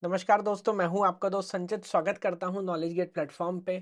नमस्कार दोस्तों, मैं हूं आपका दोस्त संचित। स्वागत करता हूं नॉलेज गेट प्लेटफॉर्म पे।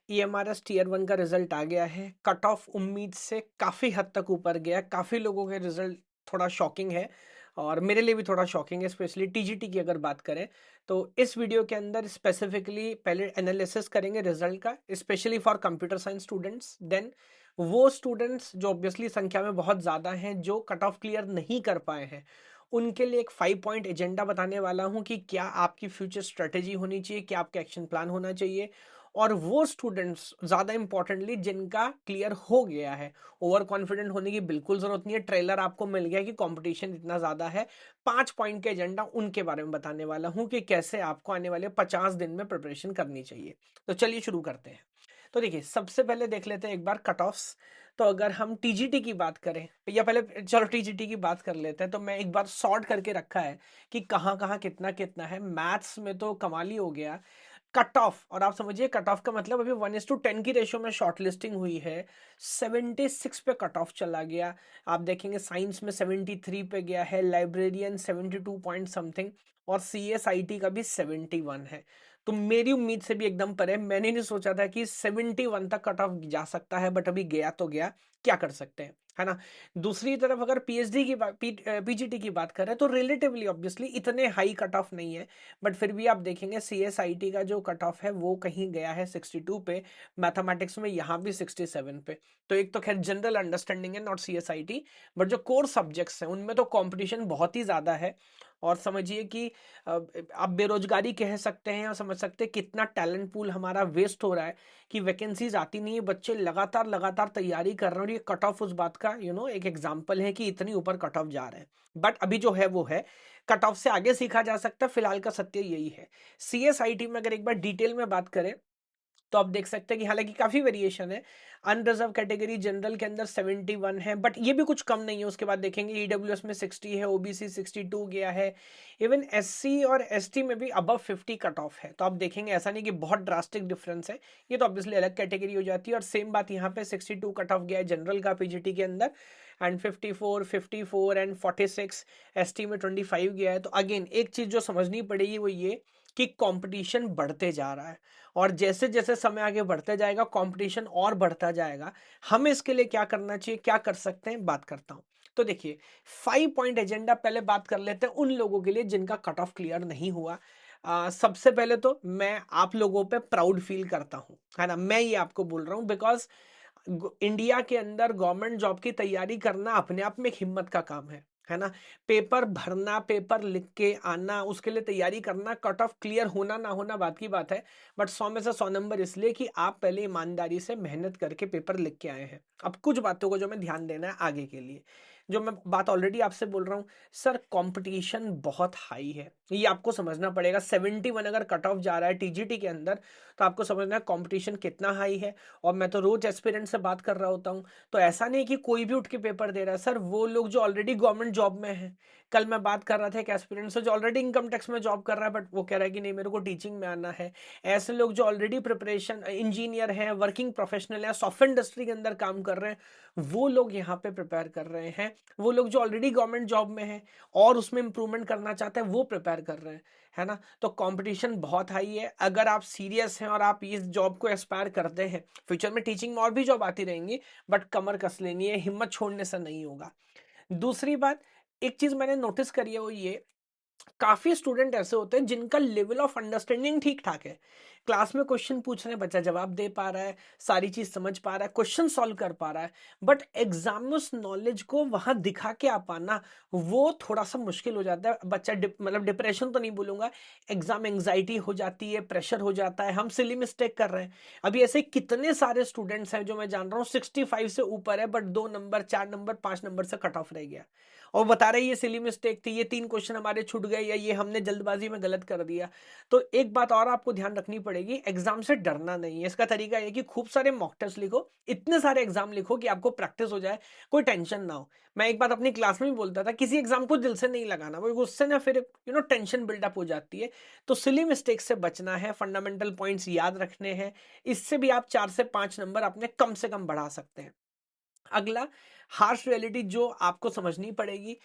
ईएमआरएस टीयर 1 का रिजल्ट आ गया है। कट ऑफ उम्मीद से काफ़ी हद तक ऊपर गया। काफ़ी लोगों के रिजल्ट थोड़ा शॉकिंग है और मेरे लिए भी थोड़ा शॉकिंग है, स्पेशली टीजीटी की अगर बात करें तो। इस वीडियो के अंदर स्पेसिफिकली पहले एनालिसिस करेंगे रिजल्ट का, specially for computer science students. Then वो स्टूडेंट्स जो ऑब्वियसली संख्या में बहुत ज़्यादा हैं, जो कट ऑफ क्लियर नहीं कर पाए हैं, उनके लिए एक 5 पॉइंट एजेंडा बताने वाला हूं कि क्या आपकी फ्यूचर स्ट्रेटेजी होनी चाहिए, क्या आपका एक्शन प्लान होना चाहिए। और वो स्टूडेंट्स ज्यादा इंपॉर्टेंटली जिनका क्लियर हो गया है, ओवर कॉन्फिडेंट होने की बिल्कुल जरूरत नहीं है। ट्रेलर आपको मिल गया कि कंपटीशन इतना ज्यादा है। 5 पॉइंट का एजेंडा उनके बारे में बताने वाला हूं कि कैसे आपको आने वाले 50 दिन में प्रिपरेशन करनी चाहिए। तो चलिए शुरू करते हैं। तो देखिए, सबसे पहले देख लेते हैं एक बार कट ऑफ्स। तो अगर हम टीजीटी की बात करें, या पहले चलो टीजीटी की बात कर लेते हैं, तो मैं एक बार सॉर्ट करके रखा है कि कहाँ कहाँ कितना कितना है। मैथ्स में तो कमाल ही हो गया। कट ऑफ, और आप समझिए कट ऑफ का मतलब अभी 1:10 की रेशियो में शॉर्ट लिस्टिंग हुई है। 76 पे कट ऑफ चला गया। आप देखेंगे साइंस में 73 पे गया है, लाइब्रेरियन 72 पॉइंट समथिंग, और सीएसआईटी का भी 71 है। तो मेरी उम्मीद से भी एकदम परे। मैंने नहीं सोचा था कि 71 तक कट ऑफ जा सकता है, बट अभी गया तो गया, क्या कर सकते हैं, है ना। दूसरी तरफ अगर पीएचडी की बात, पीजीटी की बात करें तो रिलेटिवली ऑब्वियसली इतने हाई कट ऑफ नहीं है, बट फिर भी आप देखेंगे सीएसआईटी का जो कट ऑफ है वो कहीं गया है 62 पे। मैथमेटिक्स में यहाँ भी 67 पे। तो एक तो खैर जनरल अंडरस्टैंडिंग है, नॉट सीएसआईटी, बट जो कोर सब्जेक्ट्स हैं उनमें तो कंपटीशन बहुत ही ज्यादा है। और समझिए कि आप बेरोजगारी कह सकते हैं, और समझ सकते हैं कितना टैलेंट पूल हमारा वेस्ट हो रहा है कि वैकेंसीज आती नहीं है, बच्चे लगातार लगातार तैयारी कर रहे हैं, और ये कट ऑफ उस बात का एक एग्जाम्पल है कि इतनी ऊपर कट ऑफ जा रहे हैं। बट अभी जो है वो है, कट ऑफ से आगे सीखा जा सकता है, फिलहाल का सत्य यही है। सीएसआईटी में अगर एक बार डिटेल में बात करें तो आप देख सकते हैं कि हालांकि काफी वेरिएशन है। अनरिजर्व कैटेगरी जनरल के अंदर 71 है, बट ये भी कुछ कम नहीं है। उसके बाद देखेंगे ईडब्ल्यूएस में 60 है, ओबीसी 62 गया है। इवन एससी और एसटी में भी अबव 50 कट ऑफ है। तो आप देखेंगे ऐसा नहीं कि बहुत ड्रास्टिक डिफरेंस है, ये तो ऑब्वियसली अलग कैटेगरी हो जाती है। और सेम बात यहाँ पे 62 कट ऑफ गया है जनरल का पीजीटी के अंदर, एंड 54, 54 एंड 46 एसटी में 25 गया है। तो अगेन एक चीज जो समझनी पड़ेगी वो ये कि कंपटीशन बढ़ते जा रहा है, और जैसे जैसे समय आगे बढ़ते जाएगा कंपटीशन और बढ़ता जाएगा। हमें इसके लिए क्या करना चाहिए, क्या कर सकते हैं, बात करता हूं। तो देखिए, 5 पॉइंट एजेंडा पहले बात कर लेते हैं उन लोगों के लिए जिनका कट ऑफ क्लियर नहीं हुआ। सबसे पहले तो मैं आप लोगों पे प्राउड फील करता हूं, है ना। मैं ये आपको बोल रहा हूं बिकॉज इंडिया के अंदर गवर्नमेंट जॉब की तैयारी करना अपने आप में एक हिम्मत का काम है ना। पेपर भरना, पेपर लिख के आना, उसके लिए तैयारी करना, कट ऑफ क्लियर होना ना होना बात की बात है। बट 100 में से 100 नंबर इसलिए कि आप पहले ईमानदारी से मेहनत करके पेपर लिख के आए हैं। अब कुछ बातों को जो मैं ध्यान देना है आगे के लिए, जो मैं बात ऑलरेडी आपसे बोल रहा हूँ, सर कंपटीशन बहुत हाई है, ये आपको समझना पड़ेगा। 71 अगर कट ऑफ जा रहा है टीजीटी के अंदर, तो आपको समझना है कंपटीशन कितना हाई है। और मैं तो रोज एस्पिरेंट से बात कर रहा होता हूँ, तो ऐसा नहीं कि कोई भी उठ के पेपर दे रहा है। सर वो लोग जो ऑलरेडी गवर्नमेंट जॉब में है, कल मैं बात कर रहा था एक एस्पिरेंट से जो ऑलरेडी इनकम टैक्स में जॉब कर रहा है, बट वो कह रहा है कि नहीं मेरे को टीचिंग में आना है। ऐसे लोग जो ऑलरेडी प्रिपरेशन इंजीनियर हैं, वर्किंग प्रोफेशनल है, सॉफ्टवेयर इंडस्ट्री के अंदर काम कर रहे हैं, वो लोग यहाँ पे प्रिपेयर कर रहे हैं। वो लोग जो ऑलरेडी गवर्नमेंट जॉब में है और उसमें इंप्रूवमेंट करना चाहते हैं, वो प्रिपेयर कर रहे हैं, है ना। तो कंपटीशन बहुत हाई है। अगर आप सीरियस हैं और आप इस जॉब को एस्पायर करते हैं, फ्यूचर में टीचिंग में और भी जॉब आती रहेंगी, बट कमर कस लेनी है, हिम्मत छोड़ने से नहीं होगा। दूसरी बात, एक चीज मैंने नोटिस करी है वो ये, काफी स्टूडेंट ऐसे होते हैं जिनका लेवल ऑफ अंडरस्टैंडिंग ठीक ठाक है। क्लास में क्वेश्चन पूछ रहे हैं, बच्चा जवाब दे पा रहा है, सारी चीज समझ पा रहा है, क्वेश्चन सॉल्व कर पा रहा है, बट एग्जाम में उस नॉलेज को वहां दिखा के आ पाना, वो थोड़ा सा मुश्किल हो जाता है। बच्चा मतलब डिप्रेशन तो नहीं बोलूंगा, एग्जाम एंग्जाइटी हो जाती है, प्रेशर हो जाता है, हम सिली मिस्टेक कर रहे हैं। अभी ऐसे कितने सारे स्टूडेंट्स हैं जो मैं जान रहा हूँ 65 से ऊपर है, बट 2 नंबर, 4 नंबर, 5 नंबर से कट ऑफ रह गया, और बता रहे ये सिली मिस्टेक थी, ये 3 क्वेश्चन हमारे छूट गए, या ये हमने जल्दबाजी में गलत कर दिया। तो एक बात और आपको ध्यान रखनी पड़ेगी, एग्जाम से डरना नहीं है। इसका तरीका है कि खूब सारे मॉक टेस्ट लिखो, इतने सारे एग्जाम लिखो कि आपको प्रैक्टिस हो जाए, कोई टेंशन ना हो। मैं एक बात अपनी क्लास में भी बोलता था, किसी एग्जाम को दिल से नहीं लगाना, वो उससे ना फिर टेंशन बिल्डअप हो जाती है। तो सिली मिस्टेक से बचना है, फंडामेंटल पॉइंट्स याद रखने हैं, इससे भी आप 4 से 5 नंबर अपने कम से कम बढ़ा सकते हैं। अगला, हार्श रियलिटी जो आपको समझनी पड़ेगी,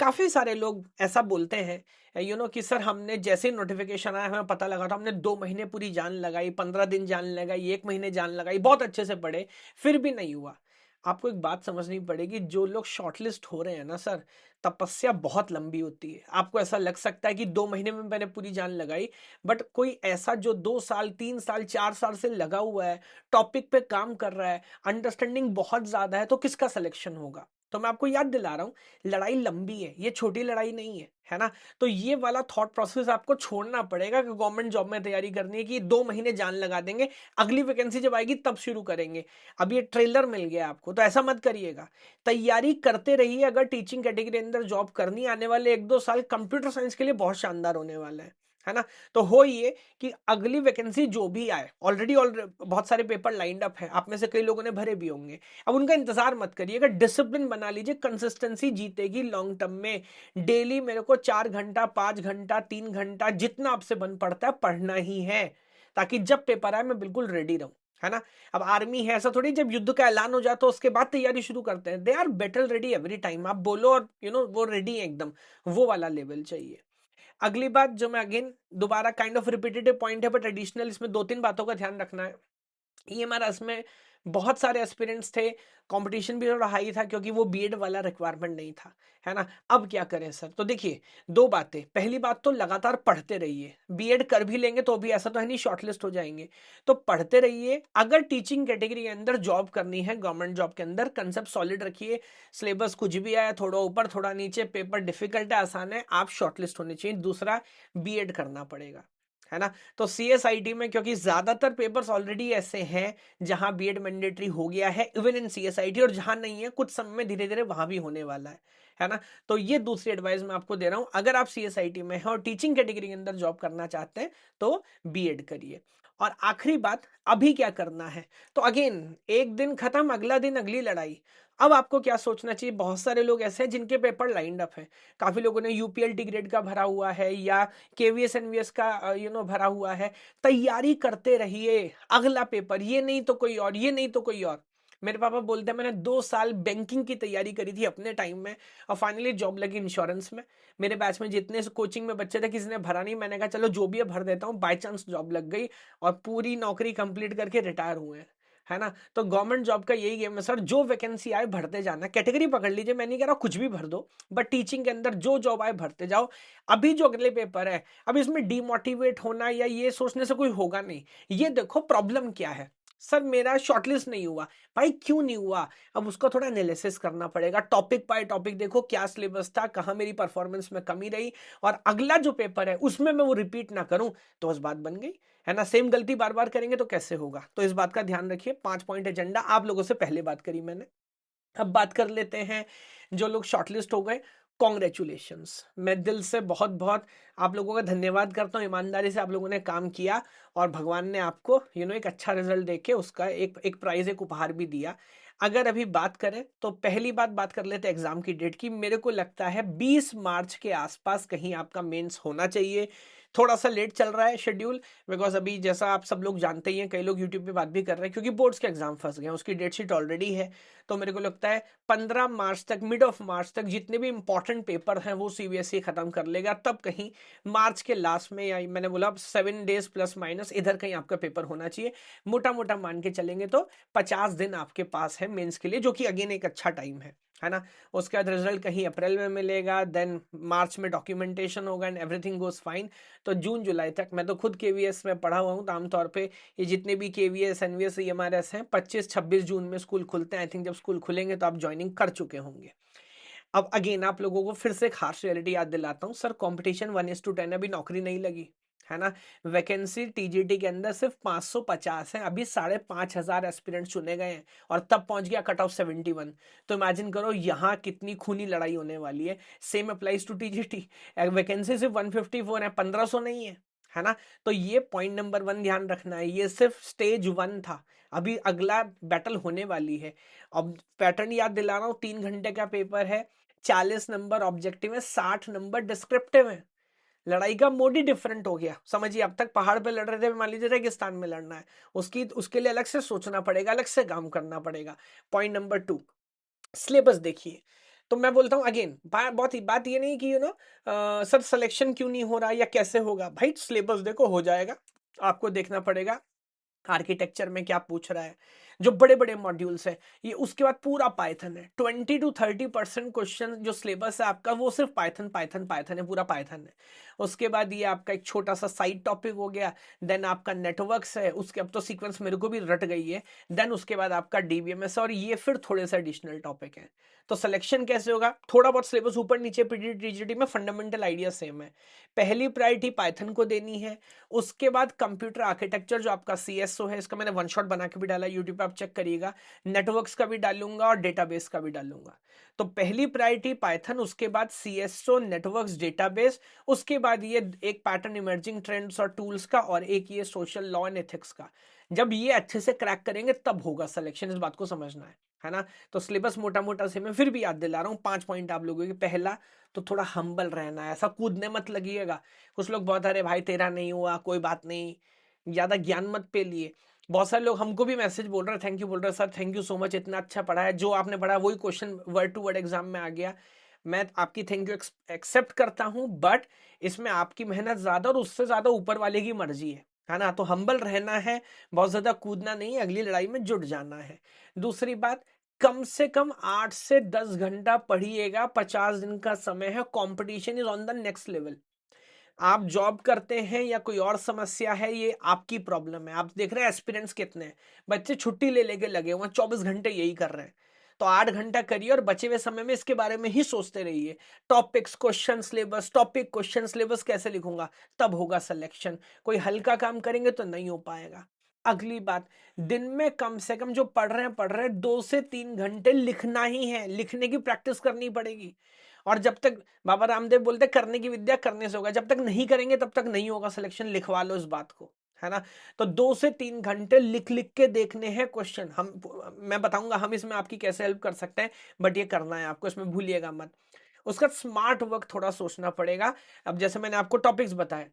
काफ़ी सारे लोग ऐसा बोलते हैं कि सर हमने जैसे ही नोटिफ़िकेशन आया हमें पता लगा था, हमने 2 महीने पूरी जान लगाई, 15 दिन जान लगाई, 1 महीने जान लगाई, बहुत अच्छे से पढ़े, फिर भी नहीं हुआ। आपको एक बात समझनी पड़ेगी, जो लोग शॉर्टलिस्ट हो रहे हैं ना सर, तपस्या बहुत लंबी होती है। आपको ऐसा लग सकता है कि 2 महीने में मैंने पूरी जान लगाई, बट कोई ऐसा जो 2 साल, 3 साल, 4 साल से लगा हुआ है, टॉपिक पे काम कर रहा है, अंडरस्टैंडिंग बहुत ज़्यादा है, तो किसका सिलेक्शन होगा? तो मैं आपको याद दिला रहा हूँ, लड़ाई लंबी है, ये छोटी लड़ाई नहीं है ना? तो ये वाला थॉट प्रोसेस आपको छोड़ना पड़ेगा कि गवर्नमेंट जॉब में तैयारी करनी है कि 2 महीने जान लगा देंगे, अगली वैकेंसी जब आएगी तब शुरू करेंगे। अब ये ट्रेलर मिल गया आपको, तो ऐसा मत करिएगा। तैयारी करते रहिए, अगर टीचिंग कैटेगरी अंदर जॉब करनी, आने वाले 1-2 साल कंप्यूटर साइंस के लिए बहुत शानदार होने वाला है ना? तो हो ये कि अगली वैकेंसी जो भी आए, ऑलरेडी बहुत सारे पेपर लाइंड अप है, आप में से कई लोगों ने भरे भी होंगे। अब उनका इंतजार मत करिएगा, डिसिप्लिन बना लीजिए, कंसिस्टेंसी जीतेगी लॉन्ग टर्म में। डेली मेरे को 4 घंटा, 5 घंटा, 3 घंटा, जितना आपसे बन पड़ता है पढ़ना ही है, ताकि जब पेपर आए मैं बिल्कुल रेडी रहूं, है ना? अब आर्मी है, ऐसा थोड़ी जब युद्ध का ऐलान हो जाता है उसके बाद तैयारी शुरू करते हैं। They are battle ready every time, आप बोलो और वो रेडी है एकदम, वो वाला लेवल चाहिए। अगली बात जो मैं अगेन दोबारा काइंड ऑफ रिपीटेटिव पॉइंट है, बट एडिशनल इसमें 2-3 बातों का ध्यान रखना है। ये हमारा इसमें बहुत सारे एस्पिरेंट्स थे, कंपटीशन भी थोड़ा हाई था क्योंकि वो बीएड वाला रिक्वायरमेंट नहीं था, है ना? अब क्या करें सर? तो देखिए, दो बातें, पहली बात तो लगातार पढ़ते रहिए। बीएड कर भी लेंगे तो भी ऐसा तो है नहीं शॉर्टलिस्ट हो जाएंगे, तो पढ़ते रहिए। अगर टीचिंग कैटेगरी के अंदर जॉब करनी है, गवर्नमेंट जॉब के अंदर, कंसेप्ट सॉलिड रखिए। सिलेबस कुछ भी आया, थोड़ा ऊपर थोड़ा नीचे, पेपर डिफिकल्ट है आसान है, आप शॉर्टलिस्ट होने चाहिए। दूसरा, बीएड करना पड़ेगा, है ना? तो सीएसआईटी में क्योंकि ज्यादातर पेपर्स ऑलरेडी ऐसे हैं जहां बीएड मैंडेटरी हो गया है इवन इन सीएसआईटी, और जहां नहीं है कुछ समय में धीरे धीरे वहां भी होने वाला है ना? तो ये दूसरी एडवाइस मैं आपको दे रहा हूं, अगर आप सीएसआईटी में हैं और टीचिंग कैटेगरी के अंदर जॉब करना चाहते हैं तो बीएड करिए। और आखिरी बात, अभी क्या करना है? तो अगेन, एक दिन खत्म, अगला दिन अगली लड़ाई। अब आपको क्या सोचना चाहिए, बहुत सारे लोग ऐसे हैं जिनके पेपर लाइंड अप है। काफी लोगों ने यूपीएलटी ग्रेड का भरा हुआ है या केवीएस एनवीएस का भरा हुआ है। तैयारी करते रहिए, अगला पेपर, ये नहीं तो कोई और, ये नहीं तो कोई और। मेरे पापा बोलते हैं, मैंने 2 साल बैंकिंग की तैयारी करी थी अपने टाइम में और फाइनली जॉब लगी इंश्योरेंस में। मेरे बैच में जितने कोचिंग में बच्चे थे किसी ने भरा नहीं, मैंने कहा चलो जो भी है भर देता हूँ, बाय चांस जॉब लग गई और पूरी नौकरी कंप्लीट करके रिटायर हुए हैं, है ना? तो गवर्नमेंट जॉब का यही गेम है सर, जो वैकेंसी आए भरते जाना, कैटेगरी पकड़ लीजिए, मैं नहीं कह रहा कुछ भी भर दो, बट टीचिंग के अंदर जो जॉब आए भरते जाओ। अभी जो अगले पेपर है, अब इसमें डिमोटिवेट होना या ये सोचने से कोई होगा नहीं। ये देखो प्रॉब्लम क्या है, सर मेरा शॉर्टलिस्ट नहीं हुआ, भाई क्यों नहीं हुआ? अब उसका थोड़ा एनालिसिस करना पड़ेगा, टॉपिक बाय टॉपिक देखो क्या सिलेबस था, कहां मेरी परफॉर्मेंस में कमी रही, और अगला जो पेपर है उसमें मैं वो रिपीट ना करूं, तो बस बात बन गई, है ना? सेम गलती बार बार करेंगे तो कैसे होगा? तो इस बात का ध्यान रखिए। 5 पॉइंट एजेंडा आप लोगों से पहले बात करी मैंने। अब बात कर लेते हैं जो लोग शॉर्टलिस्ट हो गए, कॉन्ग्रेचुलेशंस, मैं दिल से बहुत बहुत आप लोगों का धन्यवाद करता हूँ। ईमानदारी से आप लोगों ने काम किया और भगवान ने आपको एक अच्छा रिजल्ट देके उसका एक प्राइज, एक उपहार भी दिया। अगर अभी बात करें तो पहली बात कर लेते हैं एग्जाम की डेट की। मेरे को लगता है 20 मार्च के आसपास कहीं आपका मेंस होना चाहिए। थोड़ा सा लेट चल रहा है शेड्यूल, बिकॉज अभी जैसा आप सब लोग जानते ही हैं, कई लोग यूट्यूब पे बात भी कर रहे हैं क्योंकि बोर्ड्स के एग्जाम फंस गए हैं, उसकी डेट शीट ऑलरेडी है। तो मेरे को लगता है 15 मार्च तक, मिड ऑफ मार्च तक जितने भी इंपॉर्टेंट पेपर हैं वो सीबीएसई खत्म कर लेगा, तब कहीं मार्च के लास्ट में, या मैंने बोला 7 डेज प्लस माइनस इधर कहीं आपका पेपर होना चाहिए। मोटा मोटा मान के चलेंगे तो 50 दिन आपके पास है मेंस के लिए, जो कि अगेन एक अच्छा टाइम है ना? उसके बाद रिजल्ट कहीं अप्रैल में मिलेगा, देन मार्च में डॉक्यूमेंटेशन होगा एंड एवरीथिंग गोज फाइन। तो जून जुलाई तक, मैं तो खुद केवीएस में पढ़ा हुआ हूँ, तो आमतौर पे ये जितने भी केवीएस एनवीएस ईएमआरएस हैं 25-26 जून में स्कूल खुलते हैं। आई थिंक जब स्कूल खुलेंगे तो आप ज्वाइनिंग कर चुके होंगे। अब अगेन आप लोगों को फिर से एक हार्श रियलिटी याद दिलाता हूँ सर, कंपटीशन 1:10, अभी नौकरी नहीं लगी, है ना? वैकेंसी टीजीटी के अंदर सिर्फ 550 है, अभी 5,500 एस्पिरेंट चुने गए हैं और तब पहुंच गया कट ऑफ 71। तो इमेजिन करो यहाँ कितनी खूनी लड़ाई होने वाली है। Same applies to TGT, vacancy सिर्फ 154 है, 1500 नहीं है ना? तो ये पॉइंट नंबर 1 ध्यान रखना है, ये सिर्फ स्टेज 1 था, अभी अगला बैटल होने वाली है। अब पैटर्न याद दिला रहा हूँ, 3 घंटे का पेपर है, 40 नंबर ऑब्जेक्टिव है, 60 नंबर डिस्क्रिप्टिव है। लड़ाई का मोड ही डिफरेंट हो गया, समझिए। अब तक पहाड़ पे लड़ रहे थे, मान लीजिए रेगिस्तान में लड़ना है, उसके लिए अलग से सोचना पड़ेगा, अलग से काम करना पड़ेगा। पॉइंट नंबर 2, सिलेबस देखिए। तो मैं बोलता हूँ अगेन, बहुत ही बात ये नहीं कि सर सिलेक्शन क्यों नहीं हो रहा या कैसे होगा। भाई सिलेबस देखो, हो जाएगा। आपको देखना पड़ेगा आर्किटेक्चर में क्या पूछ रहा है, जो बड़े बड़े मॉड्यूल्स है ये, उसके बाद पूरा पाइथन है। 20 to 30% क्वेश्चन जो सिलेबस है आपका वो सिर्फ पाइथन पाइथन पाइथन है, पूरा पाइथन है। उसके बाद ये आपका एक छोटा सा साइड टॉपिक हो गया। देन आपका नेटवर्क्स है, उसके अब तो सीक्वेंस मेरे को भी रट गई है। देन उसके बाद आपका डीबीएमएस, और ये फिर थोड़े से एडिशनल टॉपिक है। तो सिलेक्शन कैसे होगा, थोड़ा बहुत सिलेबस ऊपर नीचे पीडीटी टीजीटी में, फंडामेंटल आइडिया सेम है। पहली प्रायोरिटी पाइथन को देनी है। उसके बाद कंप्यूटर आर्किटेक्चर जो आपका सीएसओ है, इसका मैंने वन शॉट बना के भी डाला, यूट्यूब पे आप चेक करिएगा। नेटवर्क्स का भी डालूंगा और डेटाबेस का भी डालूंगा। तो पहली प्रायोरिटी पाइथन, उसके बाद सीएसओ, नेटवर्क्स, डेटाबेस। उसके बाद ये एक पैटर्न इमर्जिंग ट्रेंड्स और टूल्स का, और एक ये सोशल लॉ एंड एथिक्स का। जब ये अच्छे से क्रैक करेंगे तब होगा सिलेक्शन, इस बात को समझना है ना। तो सिलेबस मोटा मोटा से मैं फिर भी याद दिला रहा हूँ, 5 पॉइंट आप लोगों के। पहला तो थोड़ा हम्बल रहना है, ऐसा कूदने मत लगिएगा। कुछ लोग बहुत, अरे भाई तेरा नहीं हुआ कोई बात नहीं, ज्यादा ज्ञान मत पे लिए। बहुत सारे लोग हमको भी मैसेज बोल रहे हैं, थैंक यू बोल रहे हैं, sir thank you so much, इतना अच्छा पढ़ा है, जो आपने पढ़ा वही question word to word exam में आ गया। मैं आपकी थैंक यू एक्सेप्ट करता हूं, बट इसमें आपकी मेहनत ज्यादा और उससे ज्यादा ऊपर वाले की मर्जी है ना। तो हम्बल रहना है, बहुत ज्यादा कूदना नहीं है, अगली लड़ाई में जुट जाना है। दूसरी बात, कम से कम 8 से 10 घंटा पढ़िएगा, 50 दिन का समय है, competition is on the next level. आप जॉब करते हैं या कोई और समस्या है, ये आपकी प्रॉब्लम है। आप देख रहे हैं एस्पिरेंट्स कितने हैं, बच्चे छुट्टी ले लेके लगे हुए हैं, 24 घंटे यही कर रहे हैं। तो 8 घंटा करिए और बचे हुए समय में इसके बारे में ही सोचते रहिए। Topics, question syllabus, topic question syllabus कैसे लिखूंगा, तब होगा सिलेक्शन। कोई हल्का काम करेंगे तो नहीं हो पाएगा। अगली बात, दिन में कम से कम जो पढ़ रहे हैं 2 से 3 घंटे लिखना ही है, लिखने की प्रैक्टिस करनी पड़ेगी। और जब तक, बाबा रामदेव बोलते करने की विद्या करने से होगा, जब तक नहीं करेंगे तब तक नहीं होगा सिलेक्शन, लिखवा लो इस बात को, है ना। तो 2 से 3 घंटे लिख लिख के देखने हैं क्वेश्चन। मैं बताऊंगा हम इसमें आपकी कैसे हेल्प कर सकते हैं, बट ये करना है आपको, इसमें भूलिएगा मत। उसका स्मार्ट वर्क थोड़ा सोचना पड़ेगा। अब जैसे मैंने आपको टॉपिक्स बताए,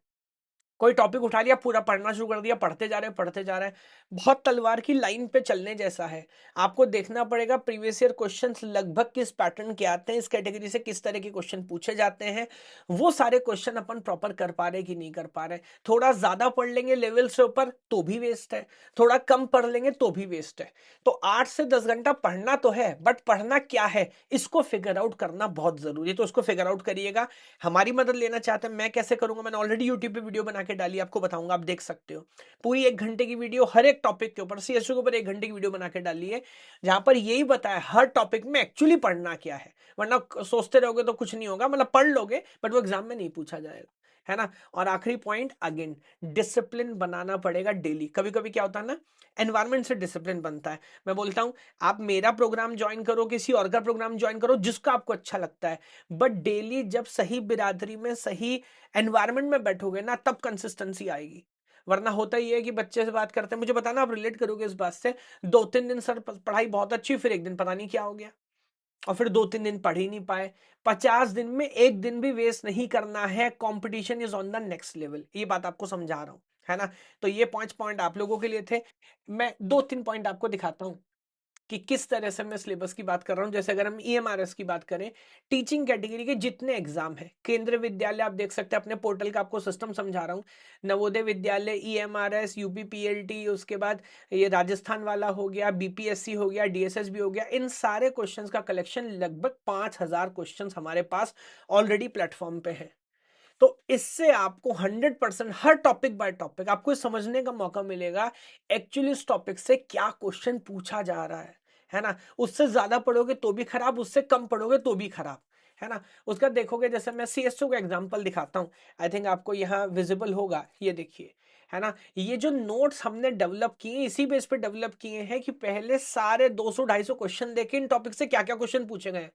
कोई टॉपिक उठा लिया, पूरा पढ़ना शुरू कर दिया, पढ़ते जा रहे हैं, बहुत तलवार की लाइन पे चलने जैसा है। आपको देखना पड़ेगा प्रीवियस ईयर क्वेश्चंस लगभग किस पैटर्न के आते हैं, इस कैटेगरी से किस तरह के क्वेश्चन पूछे जाते हैं। वो सारे क्वेश्चन अपन प्रॉपर कर पा रहे कि नहीं कर पा रहे। थोड़ा ज्यादा पढ़ लेंगे लेवल से ऊपर तो भी वेस्ट है, थोड़ा कम पढ़ लेंगे तो भी वेस्ट है। तो 8 से 10 घंटा पढ़ना तो है, बट पढ़ना क्या है इसको फिगर आउट करना बहुत जरूरी है। तो उसको फिगर आउट करिएगा। हमारी मदद लेना चाहते हैं, मैं कैसे करूंगा, मैंने ऑलरेडी यूट्यूब पे वीडियो बना के डाली, आपको बताऊंगा, आप देख सकते हो। पूरी 1 घंटे की वीडियो हर एक टॉपिक के ऊपर, सीएसयू के ऊपर 1 घंटे की वीडियो बना के डाली है, जहां पर यही बताया हर टॉपिक में एक्चुअली पढ़ना क्या है। वरना सोचते रहोगे तो कुछ नहीं होगा, मतलब पढ़ लोगे बट वो एग्जाम में नहीं पूछा जाएगा, है ना। और आखिरी पॉइंट, अगेन डिसिप्लिन बनाना पड़ेगा डेली। कभी कभी क्या होता है ना, एनवायरमेंट से डिसिप्लिन बनता है। मैं बोलता हूं, आप मेरा प्रोग्राम ज्वाइन करो, किसी और का प्रोग्राम ज्वाइन करो, जिसका आपको अच्छा लगता है, बट डेली जब सही बिरादरी में, सही एनवायरनमेंट में बैठोगे ना, तब कंसिस्टेंसी आएगी। वरना होता ही है कि बच्चे से बात करते हैं, मुझे बताना आप रिलेट करोगे इस बात से, 2-3 दिन सर पढ़ाई बहुत अच्छी, फिर एक दिन पता नहीं क्या हो गया, और फिर 2-3 दिन पढ़ ही नहीं पाए। 50 दिन में एक दिन भी वेस्ट नहीं करना है, competition is on the next level, ये बात आपको समझा रहा हूं, है ना। तो ये 5 पॉइंट आप लोगों के लिए थे। मैं 2-3 पॉइंट आपको दिखाता हूं कि किस तरह से मैं सिलेबस की बात कर रहा हूं। जैसे अगर हम ईएमआरएस की बात करें, टीचिंग कैटेगरी के जितने एग्जाम है, केंद्रीय विद्यालय आप देख सकते हैं अपने पोर्टल का, आपको सिस्टम समझा रहा हूं। नवोदय विद्यालय, ईएमआरएस, यूपीपीएलटी, उसके बाद ये राजस्थान वाला हो गया, बीपीएससी हो गया, डीएसएस भी हो गया, इन सारे क्वेश्चंस का कलेक्शन लगभग 5,000 क्वेश्चंस हमारे पास ऑलरेडी प्लेटफॉर्म पे है। तो इससे आपको 100% हर टॉपिक बाय टॉपिक आपको समझने का मौका मिलेगा, एक्चुअली इस टॉपिक से क्या क्वेश्चन पूछा जा रहा है ना। उससे ज्यादा पढ़ोगे तो भी खराब, उससे कम पढ़ोगे तो भी खराब, है ना। उसका देखोगे, जैसे मैं सीएसओ का एग्जांपल दिखाता हूं, आई थिंक आपको यहाँ विजिबल होगा, ये देखिए, है ना। ये जो नोट्स हमने डेवलप किए, इसी बेस पे डेवलप किए हैं कि पहले सारे 200-250 क्वेश्चन देखे, इन टॉपिक से क्या क्या क्वेश्चन पूछे गए,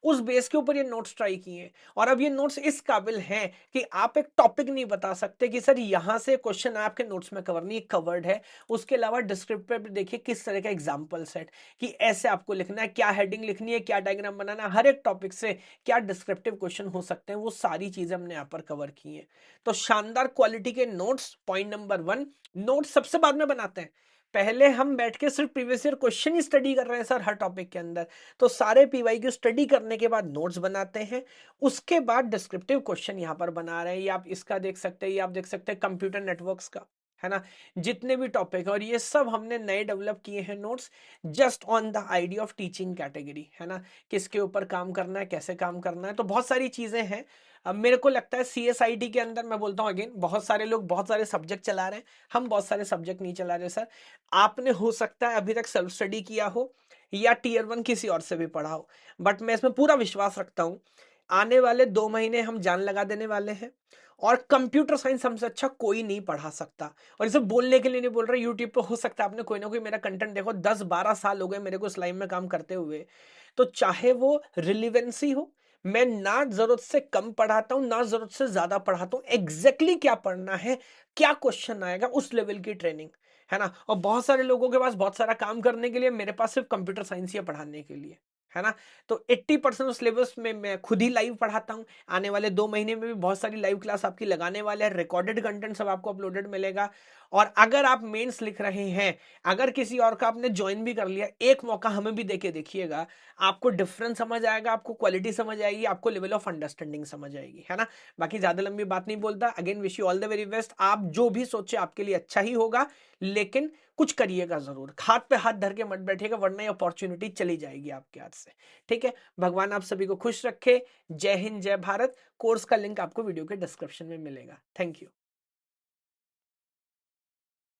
उस बेस के ऊपर ये नोट्स ट्राई किए। और अब ये नोट्स इस काबिल हैं कि आप एक टॉपिक नहीं बता सकते कि सर यहां से क्वेश्चन आपके नोट्स में कवर नहीं, कवर्ड है। उसके अलावा डिस्क्रिप्टिव पे देखिए किस तरह का एग्जाम्पल सेट, कि ऐसे आपको लिखना है, क्या हेडिंग लिखनी है, क्या डायग्राम बनाना है, हर एक टॉपिक से क्या डिस्क्रिप्टिव क्वेश्चन हो सकते हैं, वो सारी चीजें हमने यहाँ पर कवर की है। तो शानदार क्वालिटी के नोट्स, पॉइंट नंबर 1, नोट्स सबसे बाद में बनाते हैं, पहले हम बैठ के सिर्फ प्रीवियस ईयर क्वेश्चन ही स्टडी कर रहे हैं सर हर टॉपिक के अंदर। तो सारे पीवाई की स्टडी करने के बाद नोट्स बनाते हैं, उसके बाद डिस्क्रिप्टिव क्वेश्चन यहां पर बना रहे हैं। ये आप इसका देख सकते हैं, ये आप देख सकते हैं कंप्यूटर नेटवर्क्स का, है ना, जितने भी टॉपिक है, और ये सब हमने नए डेवलप किए हैं notes just on the idea of teaching category, है ना, किसके ऊपर काम करना है, कैसे काम करना है। तो बहुत सारी चीजें हैं। अब मेरे को लगता है सीएसआईटी के अंदर, मैं बोलता हूँ अगेन, बहुत सारे लोग बहुत सारे सब्जेक्ट चला रहे हैं, हम बहुत सारे सब्जेक्ट नहीं चला रहे सर। आपने हो सकता है अभी तक सेल्फ स्टडी किया हो या टीयर वन किसी और से भी पढ़ा हो, बट मैं इसमें पूरा विश्वास रखता हूं आने वाले 2 महीने हम जान लगा देने वाले हैं, और कंप्यूटर साइंस हमसे अच्छा कोई नहीं पढ़ा सकता। और इसे बोलने के लिए नहीं बोल रहा, यूट्यूब पे हो सकता है आपने कोई ना कोई मेरा कंटेंट देखो, 10-12 साल हो गए मेरे को इस लाइन में काम करते हुए। तो चाहे वो रिलीवेंसी हो, मैं ना जरूरत से कम पढ़ाता हूं ना जरूरत से ज्यादा पढ़ाता हूं, एग्जैक्टली क्या पढ़ना है, क्या क्वेश्चन आएगा, उस लेवल की ट्रेनिंग, है ना। और बहुत सारे लोगों के पास बहुत सारा काम करने के लिए, मेरे पास सिर्फ कंप्यूटर साइंस ही है पढ़ाने के लिए, है ना। तो 80% सिलेबस में मैं खुद ही लाइव पढ़ाता हूं। आने वाले 2 महीने में भी बहुत सारी लाइव क्लास आपकी लगाने वाले हैं, रिकॉर्डेड कंटेंट सब आपको अपलोडेड मिलेगा। और अगर आप मेंस लिख रहे हैं, अगर किसी और का आपने ज्वाइन भी कर लिया, एक मौका हमें भी देके देखिएगा, आपको डिफरेंस समझ आएगा, आपको क्वालिटी समझ आएगी, आपको लेवल ऑफ अंडरस्टैंडिंग समझ आएगी, है ना। बाकी ज्यादा लंबी बात नहीं बोलता, again wish you all the very best. आप जो भी सोचे आपके लिए अच्छा ही होगा, लेकिन कुछ करिएगा जरूर, हाथ पे हाथ धर के मत बैठिएगा, वरना ये अपॉर्चुनिटी चली जाएगी आपके हाथ से। ठीक है, भगवान आप सभी को खुश रखे। जय हिंद, जय भारत। कोर्स का लिंक आपको वीडियो के डिस्क्रिप्शन में मिलेगा। Thank you.